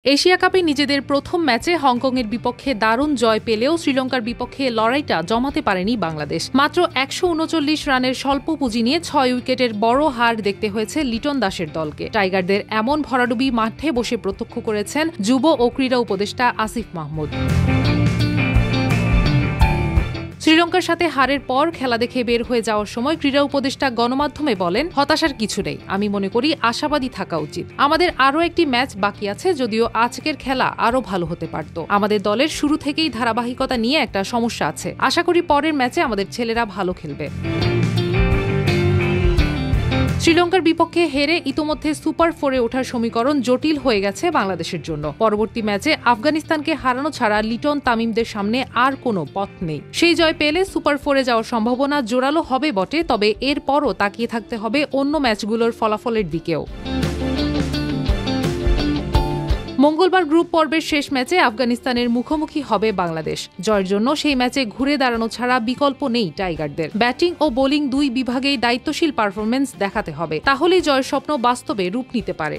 Asia কাপে নিজেদের প্রথম ম্যাচে হংকংয়ের বিপক্ষে দারুণ জয় পেলেও শ্রীলঙ্কার বিপক্ষে লড়াইটা জমাতে পারেনি বাংলাদেশ। মাত্র ১৩৯ রানের স্বল্প পুঁজি নিয়ে ৬ উইকেটের বড় হার দেখতে হয়েছে লিটন দাসের দলকে। টাইগারদের এমন ভরাডুবি মাঠে বসে প্রত্যক্ষ করেছেন যুব ও ক্রীড়া উপদেষ্টা আসিফ মাহমুদ। শ্রীলঙ্কার সাথে হারের পর খেলা দেখে বের হয়ে যাওয়ার সময় ক্রীড়া উপদেষ্টা গণমাধ্যমে বলেন, হতাশার কিছু নেই, আমি মনে করি আশাবাদী থাকা উচিত। আমাদের আরও একটি ম্যাচ বাকি আছে, যদিও আজকের খেলা আরও ভালো হতে পারত। আমাদের দলের শুরু থেকেই ধারাবাহিকতা নিয়ে একটা সমস্যা আছে। আশা করি পরের ম্যাচে আমাদের ছেলেরা ভালো খেলবে। শ্রীলঙ্কার বিপক্ষে হেরে ইতোমধ্যে সুপার 4-এ ওঠার সমীকরণ জটিল হয়ে গেছে বাংলাদেশের জন্য। পরবর্তী ম্যাচে আফগানিস্তানকে হারানো ছাড়া লিটন তামিমদের সামনে আর কোনো পথ নেই। সেই জয় পেলে সুপার 4-এ যাওয়ার সম্ভাবনা জোরালো হবে বটে, তবে এরপরও তাকিয়ে থাকতে হবে অন্য ম্যাচগুলোর ফলাফলের দিকেও। মঙ্গলবার গ্রুপ পর্বের শেষ ম্যাচে আফগানিস্তানের মুখোমুখি হবে বাংলাদেশ। জয়ের জন্য সেই ম্যাচে ঘুরে দাঁড়ানো ছাড়া বিকল্প নেই টাইগারদের। ব্যাটিং ও বোলিং দুই বিভাগেই দায়িত্বশীল পারফরমেন্স দেখাতে হবে, তাহলেই জয়ের স্বপ্ন বাস্তবে রূপ নিতে পারে।